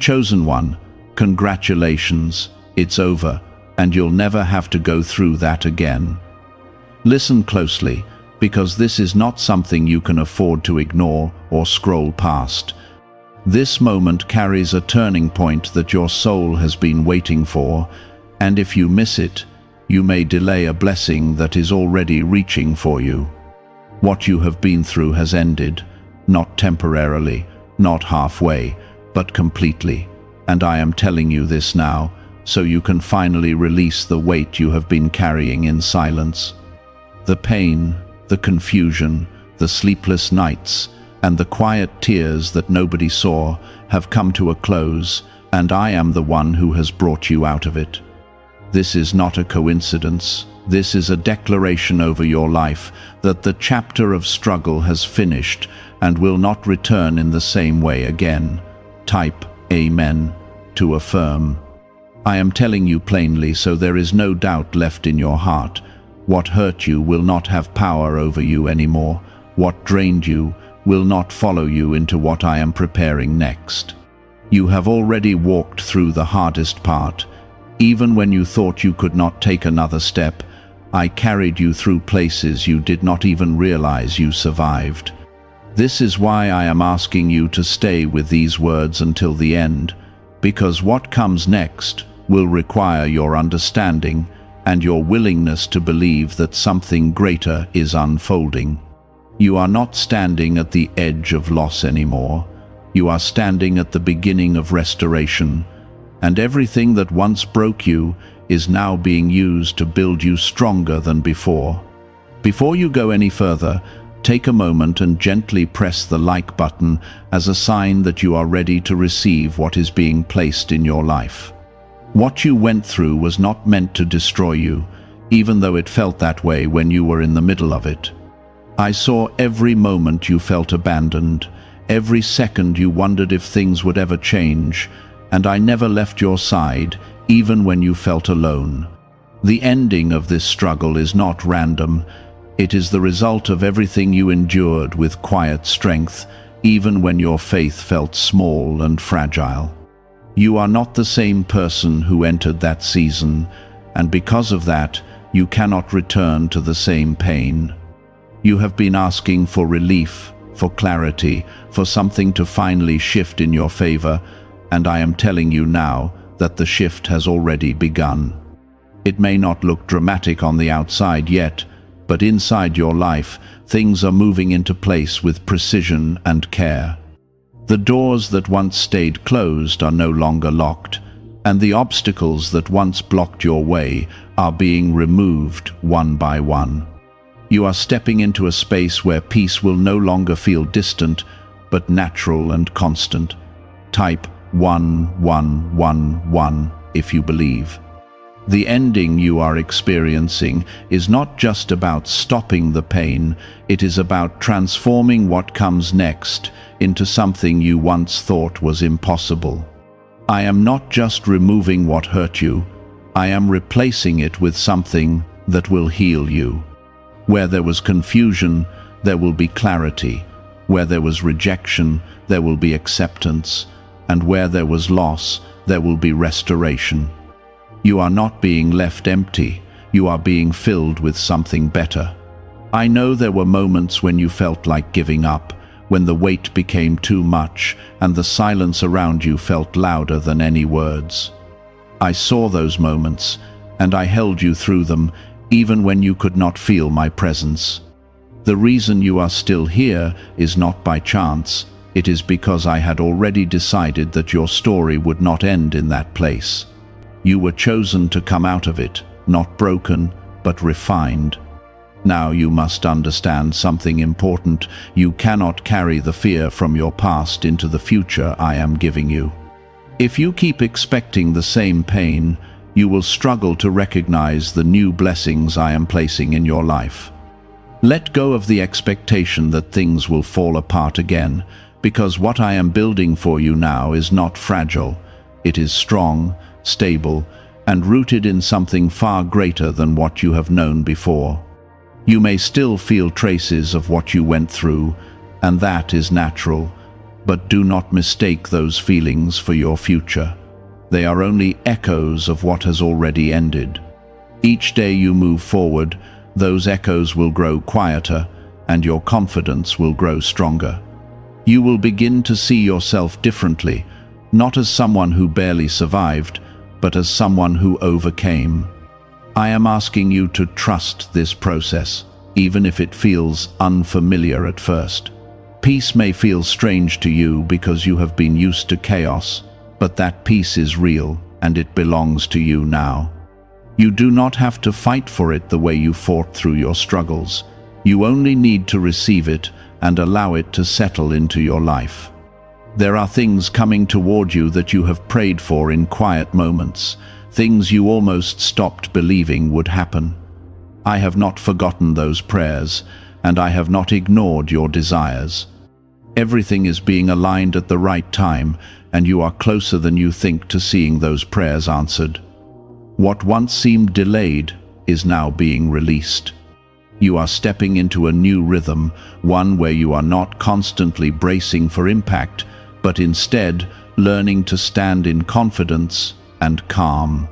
chosen one, congratulations, it's over, and you'll never have to go through that again. Listen closely, because this is not something you can afford to ignore or scroll past. This moment carries a turning point that your soul has been waiting for, and if you miss it, you may delay a blessing that is already reaching for you. What you have been through has ended, not temporarily, not halfway, but completely. And I am telling you this now, so you can finally release the weight you have been carrying in silence. The pain, the confusion, the sleepless nights, and the quiet tears that nobody saw have come to a close, and I am the one who has brought you out of it. This is not a coincidence. This is a declaration over your life that the chapter of struggle has finished and will not return in the same way again. Type Amen to affirm. I am telling you plainly so there is no doubt left in your heart. What hurt you will not have power over you anymore. What drained you will not follow you into what I am preparing next. You have already walked through the hardest part. Even when you thought you could not take another step, I carried you through places you did not even realize you survived. This is why I am asking you to stay with these words until the end, because what comes next will require your understanding and your willingness to believe that something greater is unfolding. You are not standing at the edge of loss anymore. You are standing at the beginning of restoration, and everything that once broke you is now being used to build you stronger than before. Before you go any further, take a moment and gently press the like button as a sign that you are ready to receive what is being placed in your life. What you went through was not meant to destroy you, even though it felt that way when you were in the middle of it. I saw every moment you felt abandoned, every second you wondered if things would ever change, and I never left your side, even when you felt alone. The ending of this struggle is not random. It is the result of everything you endured with quiet strength, even when your faith felt small and fragile. You are not the same person who entered that season, and because of that, you cannot return to the same pain. You have been asking for relief, for clarity, for something to finally shift in your favor, and I am telling you now that the shift has already begun. It may not look dramatic on the outside yet, but inside your life, things are moving into place with precision and care. The doors that once stayed closed are no longer locked, and the obstacles that once blocked your way are being removed one by one. You are stepping into a space where peace will no longer feel distant, but natural and constant. Type 1111 if you believe. The ending you are experiencing is not just about stopping the pain, it is about transforming what comes next into something you once thought was impossible. I am not just removing what hurt you, I am replacing it with something that will heal you. Where there was confusion, there will be clarity. Where there was rejection, there will be acceptance. And where there was loss, there will be restoration. You are not being left empty, you are being filled with something better. I know there were moments when you felt like giving up, when the weight became too much and the silence around you felt louder than any words. I saw those moments, and I held you through them, even when you could not feel my presence. The reason you are still here is not by chance. It is because I had already decided that your story would not end in that place. You were chosen to come out of it, not broken, but refined. Now you must understand something important. You cannot carry the fear from your past into the future I am giving you. If you keep expecting the same pain, you will struggle to recognize the new blessings I am placing in your life. Let go of the expectation that things will fall apart again, because what I am building for you now is not fragile. It is strong, stable, and rooted in something far greater than what you have known before. You may still feel traces of what you went through, and that is natural. But do not mistake those feelings for your future. They are only echoes of what has already ended. Each day you move forward, those echoes will grow quieter, and your confidence will grow stronger. You will begin to see yourself differently, not as someone who barely survived, but as someone who overcame. I am asking you to trust this process, even if it feels unfamiliar at first. Peace may feel strange to you because you have been used to chaos, but that peace is real, and it belongs to you now. You do not have to fight for it the way you fought through your struggles. You only need to receive it and allow it to settle into your life. There are things coming toward you that you have prayed for in quiet moments, things you almost stopped believing would happen. I have not forgotten those prayers, and I have not ignored your desires. Everything is being aligned at the right time, and you are closer than you think to seeing those prayers answered. What once seemed delayed is now being released. You are stepping into a new rhythm, one where you are not constantly bracing for impact, but instead learning to stand in confidence and calm.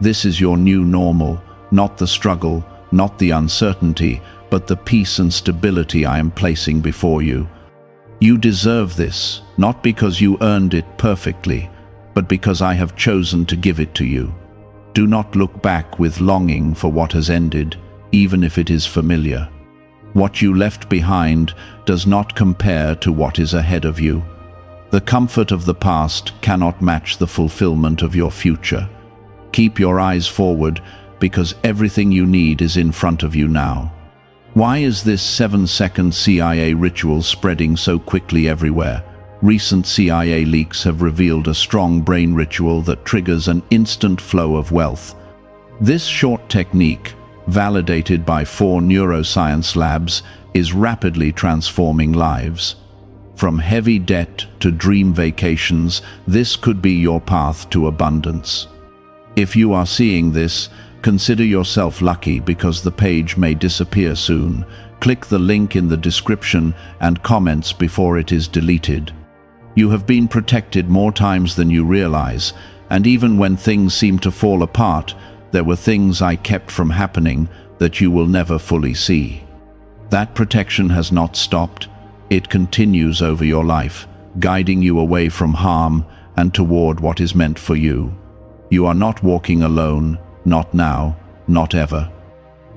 This is your new normal, not the struggle, not the uncertainty, but the peace and stability I am placing before you. You deserve this, not because you earned it perfectly, but because I have chosen to give it to you. Do not look back with longing for what has ended, even if it is familiar. What you left behind does not compare to what is ahead of you. The comfort of the past cannot match the fulfillment of your future. Keep your eyes forward, because everything you need is in front of you now. Why is this 7-second CIA ritual spreading so quickly everywhere? Recent CIA leaks have revealed a strong brain ritual that triggers an instant flow of wealth. This short technique, validated by 4 neuroscience labs, is rapidly transforming lives. From heavy debt to dream vacations, this could be your path to abundance. If you are seeing this, consider yourself lucky because the page may disappear soon. Click the link in the description and comments before it is deleted. You have been protected more times than you realize, and even when things seem to fall apart, there were things I kept from happening that you will never fully see. That protection has not stopped. It continues over your life, guiding you away from harm and toward what is meant for you. You are not walking alone, not now, not ever.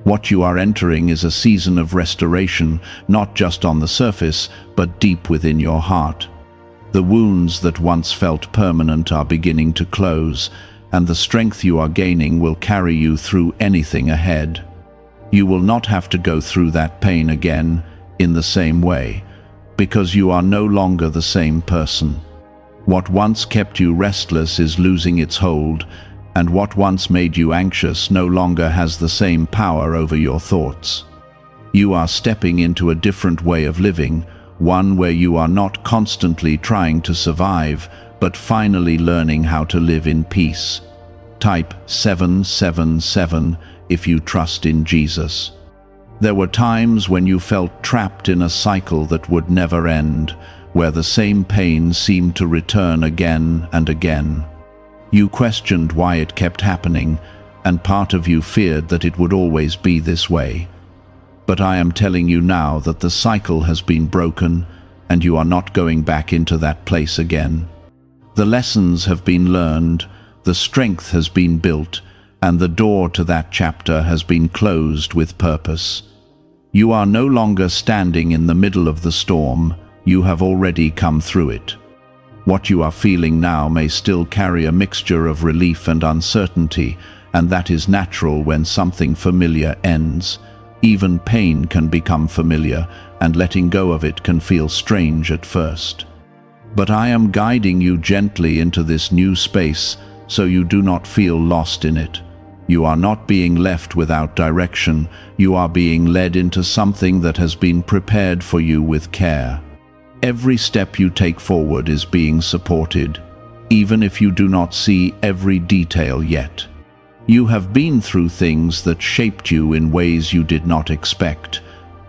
What you are entering is a season of restoration, not just on the surface, but deep within your heart. The wounds that once felt permanent are beginning to close, and the strength you are gaining will carry you through anything ahead. You will not have to go through that pain again in the same way, because you are no longer the same person. What once kept you restless is losing its hold, and what once made you anxious no longer has the same power over your thoughts. You are stepping into a different way of living, one where you are not constantly trying to survive, but finally learning how to live in peace. Type 777 if you trust in Jesus. There were times when you felt trapped in a cycle that would never end, where the same pain seemed to return again and again. You questioned why it kept happening, and part of you feared that it would always be this way. But I am telling you now that the cycle has been broken, and you are not going back into that place again. The lessons have been learned, the strength has been built, and the door to that chapter has been closed with purpose. You are no longer standing in the middle of the storm, you have already come through it. What you are feeling now may still carry a mixture of relief and uncertainty, and that is natural when something familiar ends. Even pain can become familiar, and letting go of it can feel strange at first. But I am guiding you gently into this new space so you do not feel lost in it. You are not being left without direction, you are being led into something that has been prepared for you with care. Every step you take forward is being supported, even if you do not see every detail yet. You have been through things that shaped you in ways you did not expect,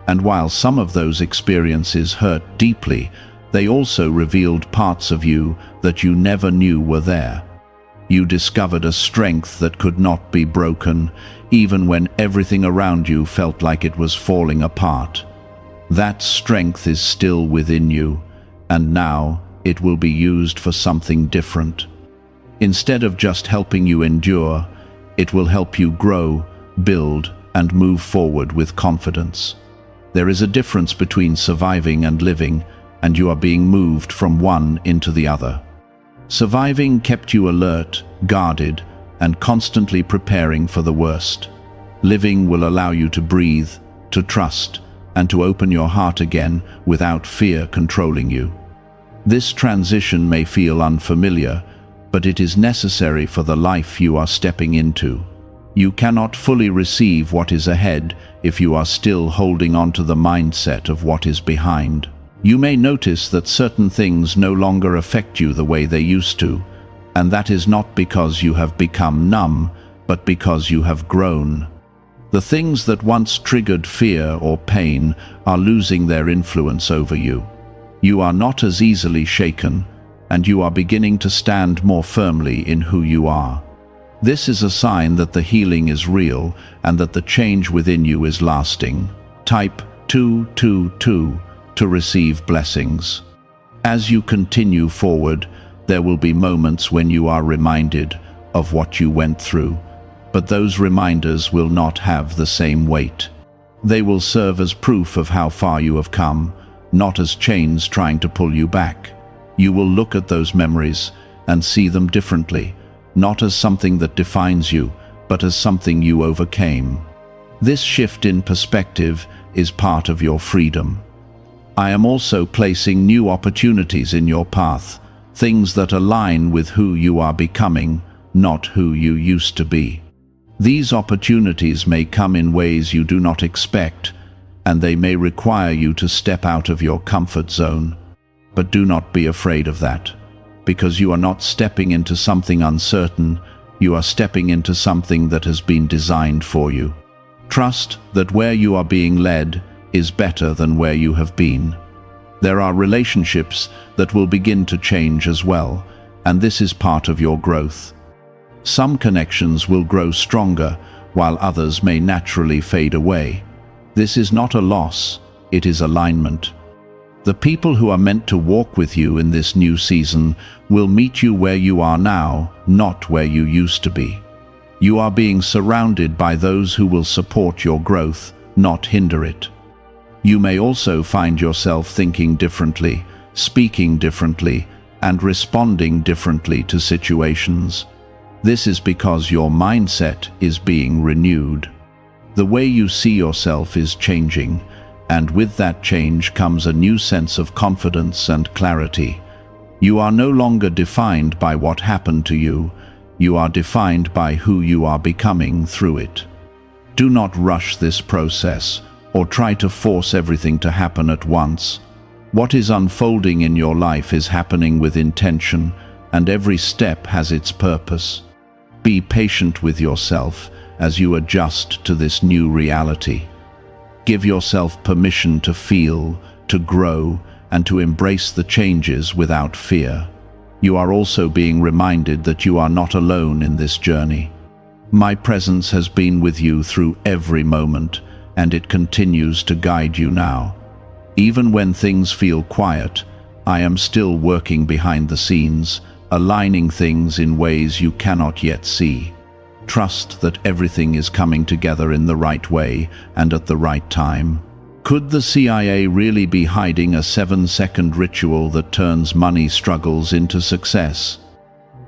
and while some of those experiences hurt deeply, They also revealed parts of you that you never knew were there. You discovered a strength that could not be broken, even when everything around you felt like it was falling apart. That strength is still within you, and now it will be used for something different. Instead of just helping you endure, it will help you grow, build, and move forward with confidence. There is a difference between surviving and living, and you are being moved from one into the other. Surviving kept you alert, guarded, and constantly preparing for the worst. Living will allow you to breathe, to trust, and to open your heart again without fear controlling you. This transition may feel unfamiliar, but it is necessary for the life you are stepping into. You cannot fully receive what is ahead if you are still holding on to the mindset of what is behind. You may notice that certain things no longer affect you the way they used to, and that is not because you have become numb, but because you have grown. The things that once triggered fear or pain are losing their influence over you. You are not as easily shaken, and you are beginning to stand more firmly in who you are. This is a sign that the healing is real and that the change within you is lasting. Type 222 to receive blessings. As you continue forward, there will be moments when you are reminded of what you went through, but those reminders will not have the same weight. They will serve as proof of how far you have come, not as chains trying to pull you back. You will look at those memories and see them differently, not as something that defines you, but as something you overcame. This shift in perspective is part of your freedom. I am also placing new opportunities in your path, things that align with who you are becoming, not who you used to be. These opportunities may come in ways you do not expect, and they may require you to step out of your comfort zone. But do not be afraid of that, because you are not stepping into something uncertain, you are stepping into something that has been designed for you. Trust that where you are being led is better than where you have been. There are relationships that will begin to change as well, and this is part of your growth. Some connections will grow stronger, while others may naturally fade away. This is not a loss, it is alignment. The people who are meant to walk with you in this new season will meet you where you are now, not where you used to be. You are being surrounded by those who will support your growth, not hinder it. You may also find yourself thinking differently, speaking differently, and responding differently to situations. This is because your mindset is being renewed. The way you see yourself is changing, and with that change comes a new sense of confidence and clarity. You are no longer defined by what happened to you, you are defined by who you are becoming through it. Do not rush this process, or try to force everything to happen at once. What is unfolding in your life is happening with intention, and every step has its purpose. Be patient with yourself as you adjust to this new reality. Give yourself permission to feel, to grow, and to embrace the changes without fear. You are also being reminded that you are not alone in this journey. My presence has been with you through every moment, and it continues to guide you now. Even when things feel quiet, I am still working behind the scenes, aligning things in ways you cannot yet see. Trust that everything is coming together in the right way and at the right time. Could the CIA really be hiding a 7-second ritual that turns money struggles into success?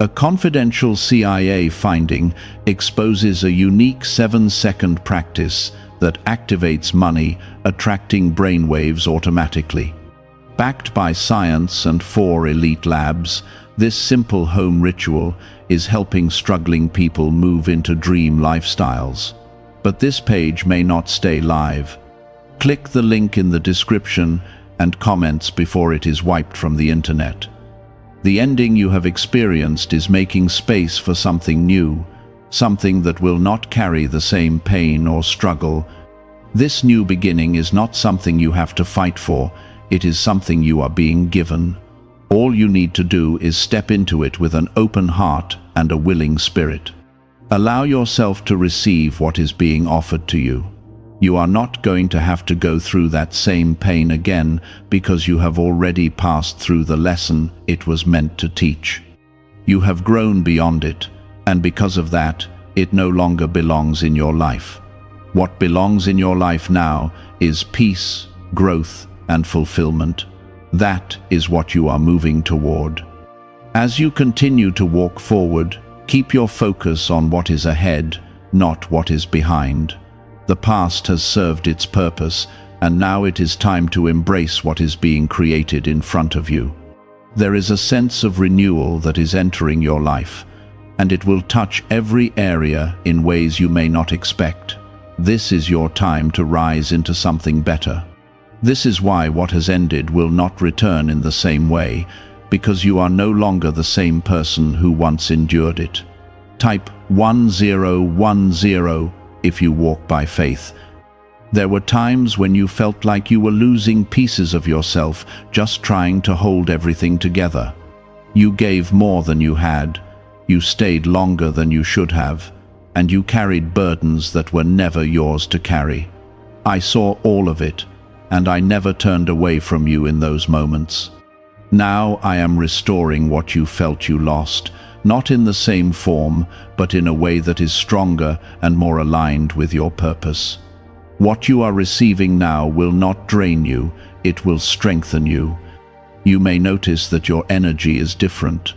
A confidential CIA finding exposes a unique 7-second practice that activates money, attracting brainwaves automatically. Backed by science and 4 elite labs, this simple home ritual is helping struggling people move into dream lifestyles. But this page may not stay live. Click the link in the description and comments before it is wiped from the internet. The ending you have experienced is making space for something new, something that will not carry the same pain or struggle. This new beginning is not something you have to fight for, It is something you are being given. All you need to do is step into it with an open heart and a willing spirit. Allow yourself to receive what is being offered to you. You are not going to have to go through that same pain again because you have already passed through the lesson it was meant to teach. You have grown beyond it, and because of that, it no longer belongs in your life. What belongs in your life now is peace, growth, and fulfillment. That is what you are moving toward. As you continue to walk forward, keep your focus on what is ahead, not what is behind. The past has served its purpose, and now it is time to embrace what is being created in front of you. There is a sense of renewal that is entering your life, and it will touch every area in ways you may not expect. This is your time to rise into something better. This is why what has ended will not return in the same way, because you are no longer the same person who once endured it. Type 1010 if you walk by faith. There were times when you felt like you were losing pieces of yourself just trying to hold everything together. You gave more than you had, you stayed longer than you should have, and you carried burdens that were never yours to carry. I saw all of it, and I never turned away from you in those moments. Now I am restoring what you felt you lost, not in the same form, but in a way that is stronger and more aligned with your purpose. What you are receiving now will not drain you, it will strengthen you. You may notice that your energy is different,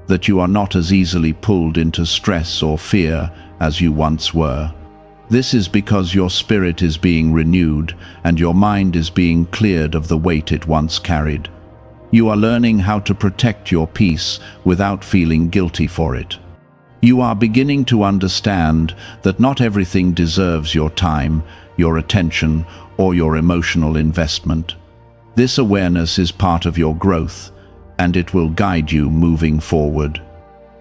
that you are not as easily pulled into stress or fear as you once were. This is because your spirit is being renewed and your mind is being cleared of the weight it once carried. You are learning how to protect your peace without feeling guilty for it. You are beginning to understand that not everything deserves your time, your attention, or your emotional investment. This awareness is part of your growth, and it will guide you moving forward.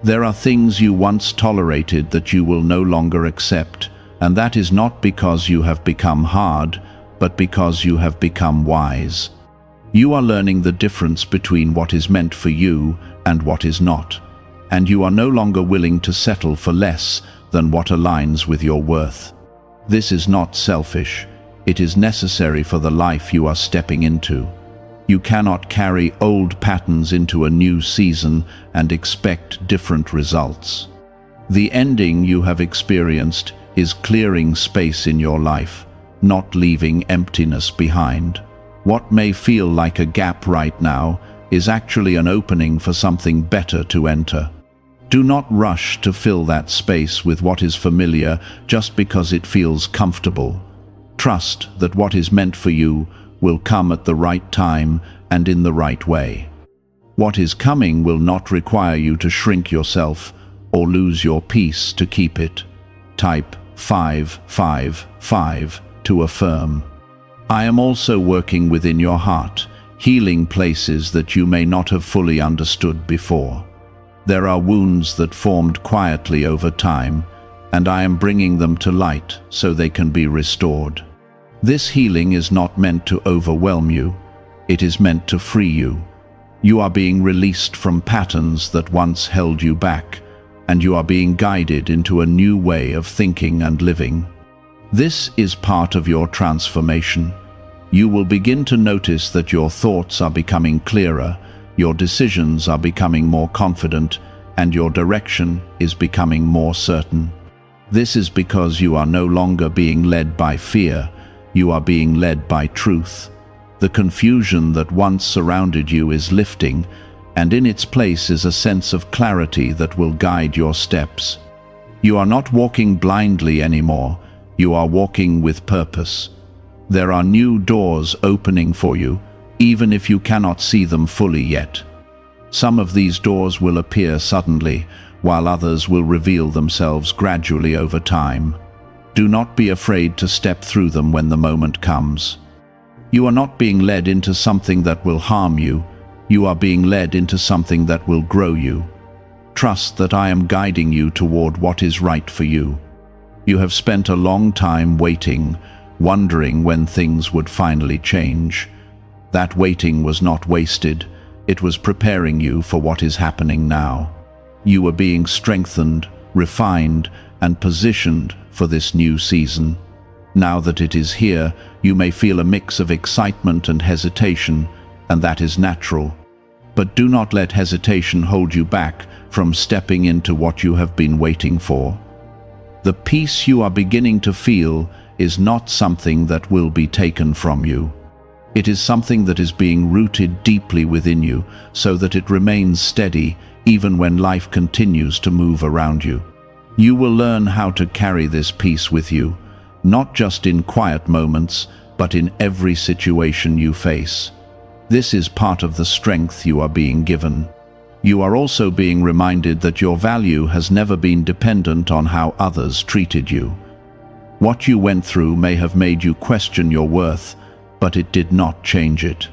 There are things you once tolerated that you will no longer accept, and that is not because you have become hard, but because you have become wise. You are learning the difference between what is meant for you and what is not, and you are no longer willing to settle for less than what aligns with your worth. This is not selfish. It is necessary for the life you are stepping into. You cannot carry old patterns into a new season and expect different results. The ending you have experienced is clearing space in your life, not leaving emptiness behind. What may feel like a gap right now is actually an opening for something better to enter. Do not rush to fill that space with what is familiar just because it feels comfortable. Trust that what is meant for you will come at the right time and in the right way. What is coming will not require you to shrink yourself or lose your peace to keep it. Type 555 to affirm. I am also working within your heart, healing places that you may not have fully understood before. There are wounds that formed quietly over time, and I am bringing them to light so they can be restored. This healing is not meant to overwhelm you, it is meant to free you. You are being released from patterns that once held you back, and you are being guided into a new way of thinking and living. This is part of your transformation. You will begin to notice that your thoughts are becoming clearer, your decisions are becoming more confident, and your direction is becoming more certain. This is because you are no longer being led by fear, you are being led by truth. The confusion that once surrounded you is lifting, and in its place is a sense of clarity that will guide your steps. You are not walking blindly anymore, you are walking with purpose. There are new doors opening for you, even if you cannot see them fully yet. Some of these doors will appear suddenly, while others will reveal themselves gradually over time. Do not be afraid to step through them when the moment comes. You are not being led into something that will harm you, you are being led into something that will grow you. Trust that I am guiding you toward what is right for you. You have spent a long time waiting, wondering when things would finally change. That waiting was not wasted. It was preparing you for what is happening now. You were being strengthened, refined, and positioned for this new season. Now that it is here, you may feel a mix of excitement and hesitation, and that is natural. But do not let hesitation hold you back from stepping into what you have been waiting for. The peace you are beginning to feel is not something that will be taken from you. It is something that is being rooted deeply within you, so that it remains steady even when life continues to move around you. You will learn how to carry this peace with you, not just in quiet moments, but in every situation you face. This is part of the strength you are being given. You are also being reminded that your value has never been dependent on how others treated you. What you went through may have made you question your worth, but it did not change it.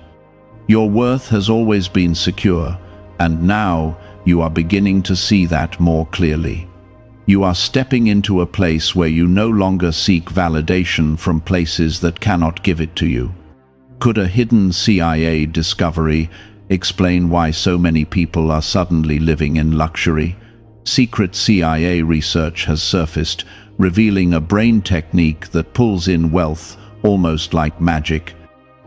Your worth has always been secure, and now you are beginning to see that more clearly. You are stepping into a place where you no longer seek validation from places that cannot give it to you. Could a hidden CIA discovery explain why so many people are suddenly living in luxury? Secret CIA research has surfaced, revealing a brain technique that pulls in wealth almost like magic.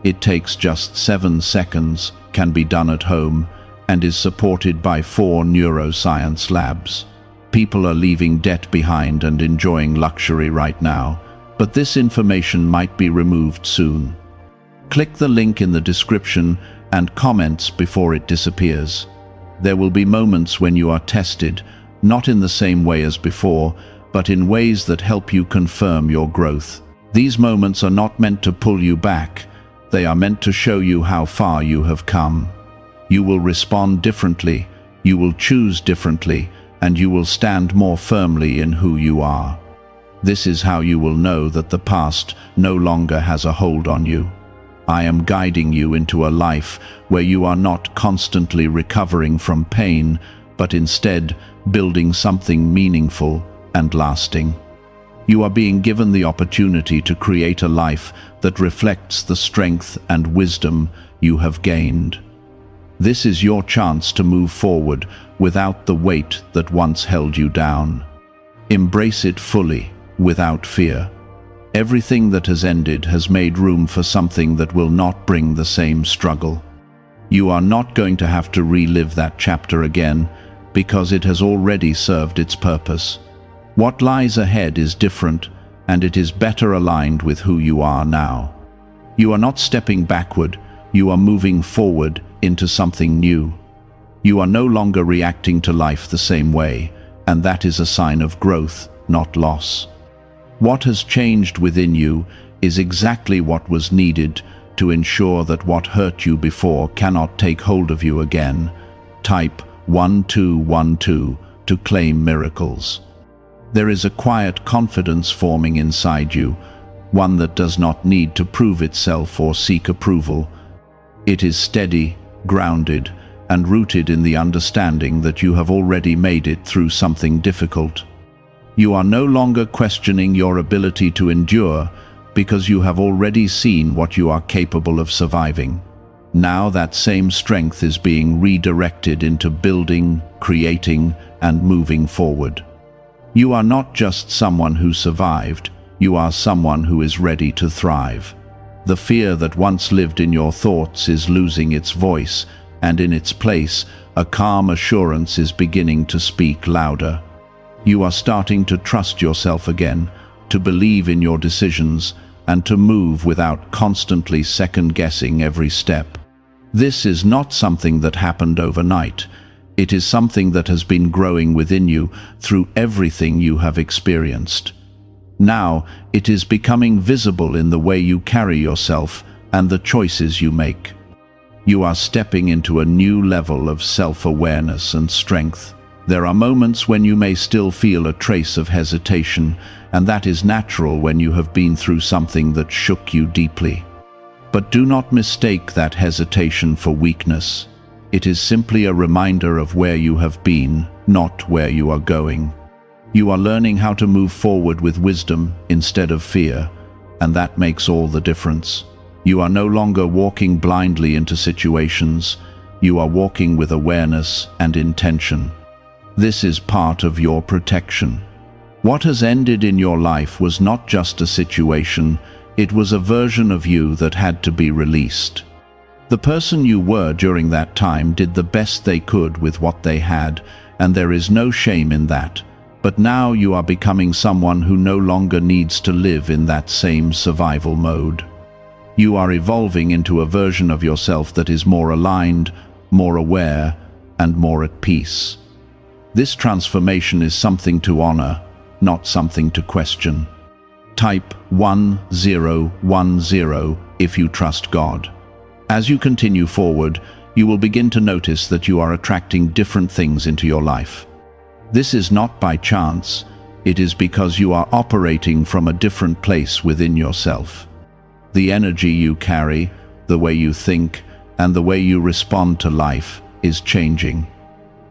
It takes just 7 seconds, can be done at home, and is supported by 4 neuroscience labs. People are leaving debt behind and enjoying luxury right now, but this information might be removed soon. Click the link in the description and comments before it disappears. There will be moments when you are tested, not in the same way as before, but in ways that help you confirm your growth. These moments are not meant to pull you back. They are meant to show you how far you have come. You will respond differently, you will choose differently, and you will stand more firmly in who you are. This is how you will know that the past no longer has a hold on you. I am guiding you into a life where you are not constantly recovering from pain, but instead building something meaningful and lasting. You are being given the opportunity to create a life that reflects the strength and wisdom you have gained. This is your chance to move forward without the weight that once held you down. Embrace it fully, without fear. Everything that has ended has made room for something that will not bring the same struggle. You are not going to have to relive that chapter again, because it has already served its purpose. What lies ahead is different, and it is better aligned with who you are now. You are not stepping backward, you are moving forward into something new. You are no longer reacting to life the same way, and that is a sign of growth, not loss. What has changed within you is exactly what was needed to ensure that what hurt you before cannot take hold of you again. Type 1212 to claim miracles. There is a quiet confidence forming inside you, one that does not need to prove itself or seek approval. It is steady, grounded, and rooted in the understanding that you have already made it through something difficult. You are no longer questioning your ability to endure because you have already seen what you are capable of surviving. Now that same strength is being redirected into building, creating, and moving forward. You are not just someone who survived, you are someone who is ready to thrive. The fear that once lived in your thoughts is losing its voice, and in its place, a calm assurance is beginning to speak louder. You are starting to trust yourself again, to believe in your decisions, and to move without constantly second-guessing every step. This is not something that happened overnight. It is something that has been growing within you through everything you have experienced. Now, it is becoming visible in the way you carry yourself and the choices you make. You are stepping into a new level of self-awareness and strength. There are moments when you may still feel a trace of hesitation, and that is natural when you have been through something that shook you deeply. But do not mistake that hesitation for weakness. It is simply a reminder of where you have been, not where you are going. You are learning how to move forward with wisdom instead of fear, and that makes all the difference. You are no longer walking blindly into situations. You are walking with awareness and intention. This is part of your protection. What has ended in your life was not just a situation, it was a version of you that had to be released. The person you were during that time did the best they could with what they had, and there is no shame in that. But now you are becoming someone who no longer needs to live in that same survival mode. You are evolving into a version of yourself that is more aligned, more aware, and more at peace. This transformation is something to honor, not something to question. Type 1010 if you trust God. As you continue forward, you will begin to notice that you are attracting different things into your life. This is not by chance, it is because you are operating from a different place within yourself. The energy you carry, the way you think, and the way you respond to life is changing.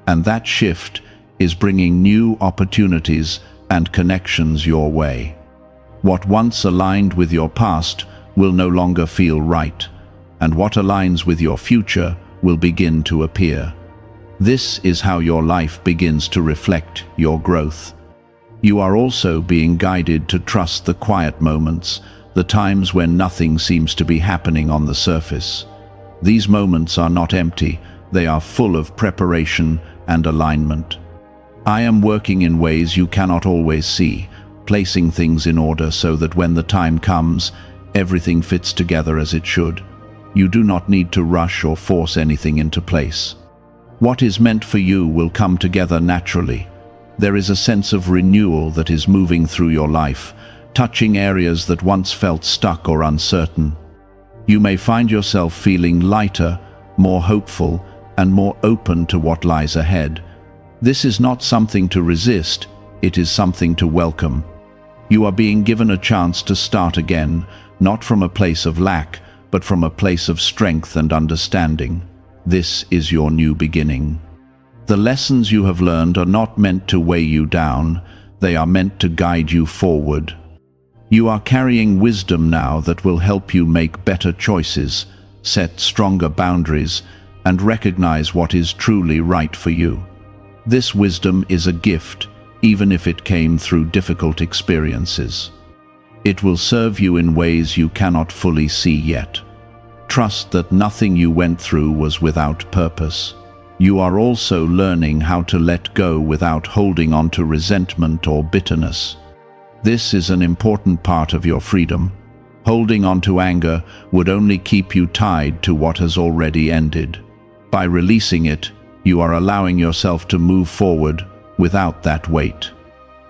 And that shift is bringing new opportunities and connections your way. What once aligned with your past will no longer feel right, and what aligns with your future will begin to appear. This is how your life begins to reflect your growth. You are also being guided to trust the quiet moments, the times when nothing seems to be happening on the surface. These moments are not empty, they are full of preparation and alignment. I am working in ways you cannot always see, placing things in order so that when the time comes, everything fits together as it should. You do not need to rush or force anything into place. What is meant for you will come together naturally. There is a sense of renewal that is moving through your life, touching areas that once felt stuck or uncertain. You may find yourself feeling lighter, more hopeful, and more open to what lies ahead. This is not something to resist, it is something to welcome. You are being given a chance to start again, not from a place of lack, but from a place of strength and understanding. This is your new beginning. The lessons you have learned are not meant to weigh you down, they are meant to guide you forward. You are carrying wisdom now that will help you make better choices, set stronger boundaries, and recognize what is truly right for you. This wisdom is a gift, even if it came through difficult experiences. It will serve you in ways you cannot fully see yet. Trust that nothing you went through was without purpose. You are also learning how to let go without holding on to resentment or bitterness. This is an important part of your freedom. Holding on to anger would only keep you tied to what has already ended. By releasing it, you are allowing yourself to move forward without that weight.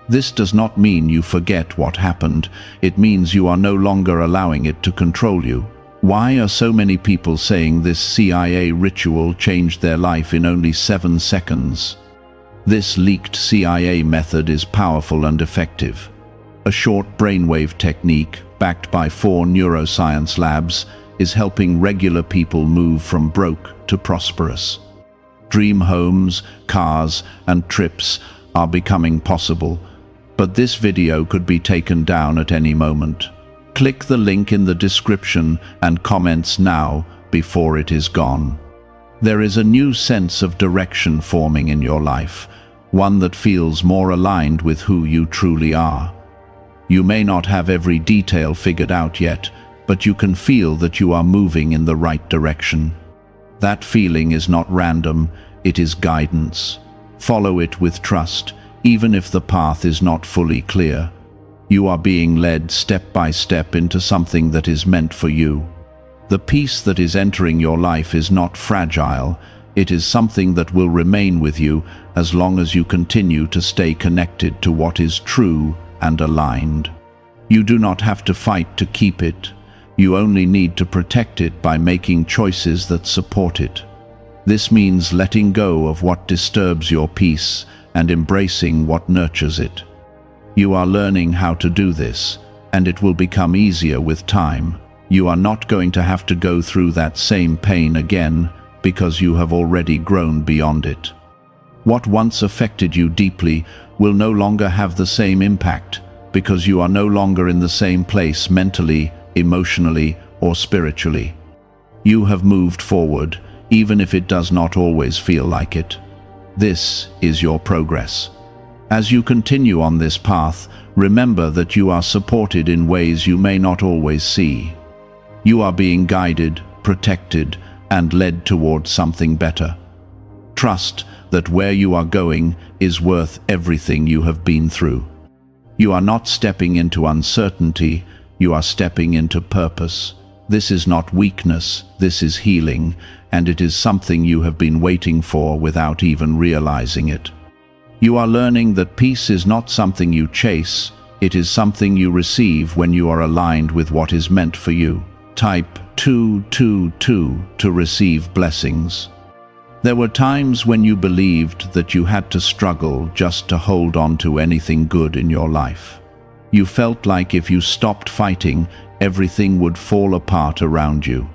This does not mean you forget what happened. It means you are no longer allowing it to control you. Why are so many people saying this CIA ritual changed their life in only 7 seconds? This leaked CIA method is powerful and effective. A short brainwave technique, backed by 4 neuroscience labs, is helping regular people move from broke to prosperous. Dream homes, cars, and trips are becoming possible, but this video could be taken down at any moment. Click the link in the description and comments now before it is gone. There is a new sense of direction forming in your life, one that feels more aligned with who you truly are. You may not have every detail figured out yet, but you can feel that you are moving in the right direction. That feeling is not random, it is guidance. Follow it with trust, even if the path is not fully clear. You are being led step by step into something that is meant for you. The peace that is entering your life is not fragile, it is something that will remain with you as long as you continue to stay connected to what is true and aligned. You do not have to fight to keep it. You only need to protect it by making choices that support it. This means letting go of what disturbs your peace and embracing what nurtures it. You are learning how to do this, and it will become easier with time. You are not going to have to go through that same pain again because you have already grown beyond it. What once affected you deeply will no longer have the same impact because you are no longer in the same place mentally, emotionally, or spiritually. You have moved forward, even if it does not always feel like it. This is your progress. As you continue on this path, remember that you are supported in ways you may not always see. You are being guided, protected, and led towards something better. Trust that where you are going is worth everything you have been through. You are not stepping into uncertainty, you are stepping into purpose. This is not weakness, this is healing, and it is something you have been waiting for without even realizing it. You are learning that peace is not something you chase, it is something you receive when you are aligned with what is meant for you. Type 222 to receive blessings. There were times when you believed that you had to struggle just to hold on to anything good in your life. You felt like if you stopped fighting, everything would fall apart around you.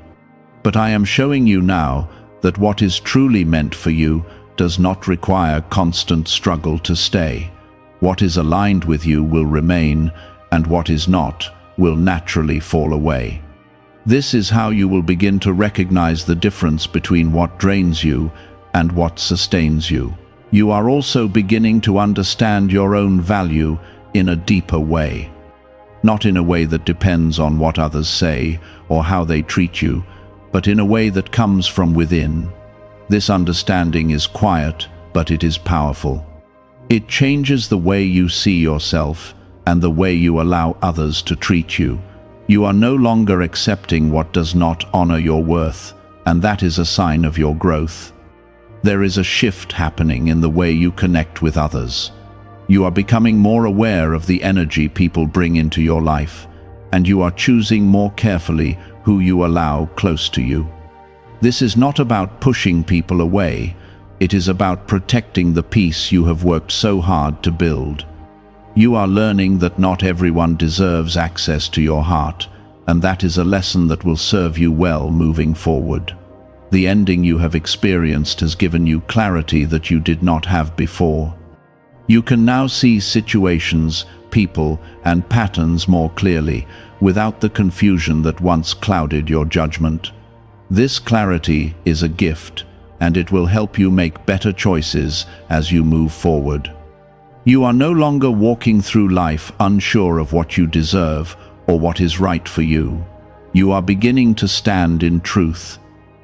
But I am showing you now that what is truly meant for you does not require constant struggle to stay. What is aligned with you will remain, and what is not will naturally fall away. This is how you will begin to recognize the difference between what drains you and what sustains you. You are also beginning to understand your own value in a deeper way. Not in a way that depends on what others say or how they treat you, but in a way that comes from within. This understanding is quiet, but it is powerful. It changes the way you see yourself and the way you allow others to treat you. You are no longer accepting what does not honor your worth, and that is a sign of your growth. There is a shift happening in the way you connect with others. You are becoming more aware of the energy people bring into your life, and you are choosing more carefully who you allow close to you. This is not about pushing people away, it is about protecting the peace you have worked so hard to build. You are learning that not everyone deserves access to your heart, and that is a lesson that will serve you well moving forward. The ending you have experienced has given you clarity that you did not have before. You can now see situations, people, and patterns more clearly, without the confusion that once clouded your judgment. This clarity is a gift, and it will help you make better choices as you move forward. You are no longer walking through life unsure of what you deserve or what is right for you. You are beginning to stand in truth.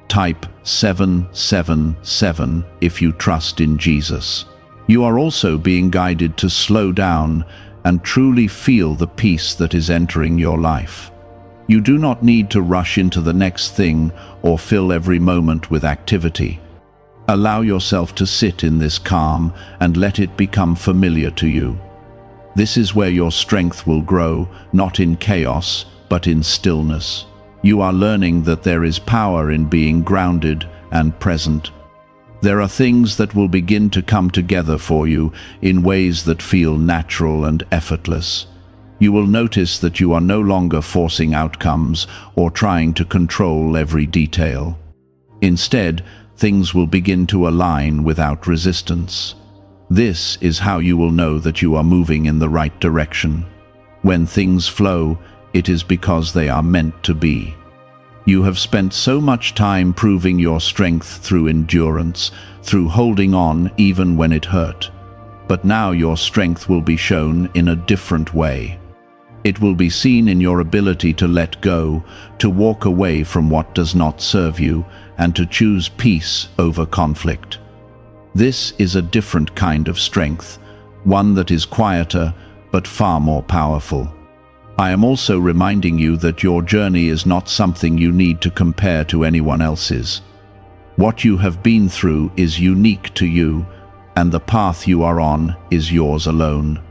Type 777 if you trust in Jesus. You are also being guided to slow down and truly feel the peace that is entering your life. You do not need to rush into the next thing or fill every moment with activity. Allow yourself to sit in this calm and let it become familiar to you. This is where your strength will grow, not in chaos, but in stillness. You are learning that there is power in being grounded and present. There are things that will begin to come together for you in ways that feel natural and effortless. You will notice that you are no longer forcing outcomes or trying to control every detail. Instead, things will begin to align without resistance. This is how you will know that you are moving in the right direction. When things flow, it is because they are meant to be. You have spent so much time proving your strength through endurance, through holding on even when it hurt. But now your strength will be shown in a different way. It will be seen in your ability to let go, to walk away from what does not serve you, and to choose peace over conflict. This is a different kind of strength, one that is quieter but far more powerful. I am also reminding you that your journey is not something you need to compare to anyone else's. What you have been through is unique to you, and the path you are on is yours alone.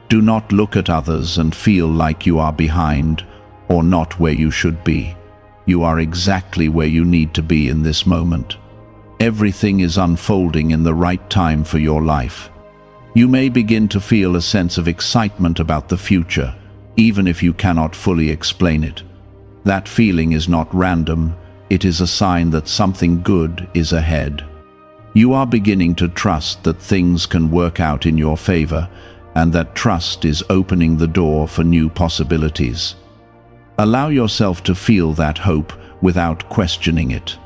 Do not look at others and feel like you are behind or not where you should be. You are exactly where you need to be in this moment. Everything is unfolding in the right time for your life. You may begin to feel a sense of excitement about the future, even if you cannot fully explain it. That feeling is not random, it is a sign that something good is ahead. You are beginning to trust that things can work out in your favor, and that trust is opening the door for new possibilities. Allow yourself to feel that hope without questioning it.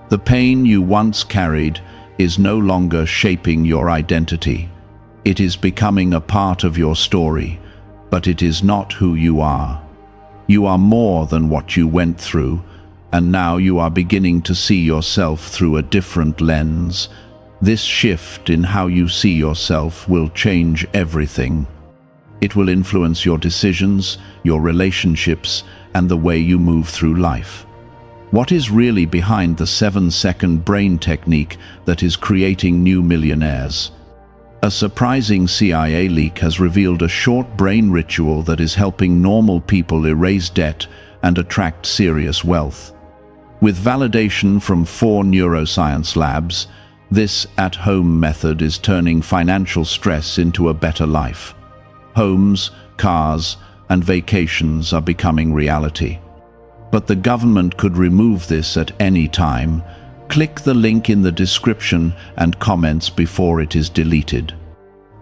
The pain you once carried is no longer shaping your identity. It is becoming a part of your story, but it is not who you are. You are more than what you went through, and now you are beginning to see yourself through a different lens. This shift in how you see yourself will change everything. It will influence your decisions, your relationships, and the way you move through life. What is really behind the 7-second brain technique that is creating new millionaires? A surprising CIA leak has revealed a short brain ritual that is helping normal people erase debt and attract serious wealth. With validation from 4 neuroscience labs, this at-home method is turning financial stress into a better life. Homes, cars, and vacations are becoming reality. But the government could remove this at any time. Click the link in the description and comments before it is deleted.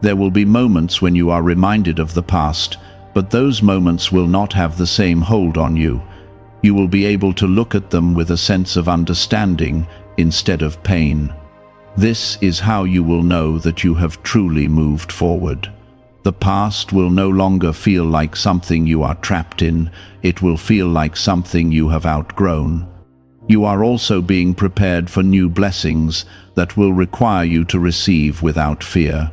There will be moments when you are reminded of the past, but those moments will not have the same hold on you. You will be able to look at them with a sense of understanding instead of pain. This is how you will know that you have truly moved forward. The past will no longer feel like something you are trapped in. It will feel like something you have outgrown. You are also being prepared for new blessings that will require you to receive without fear.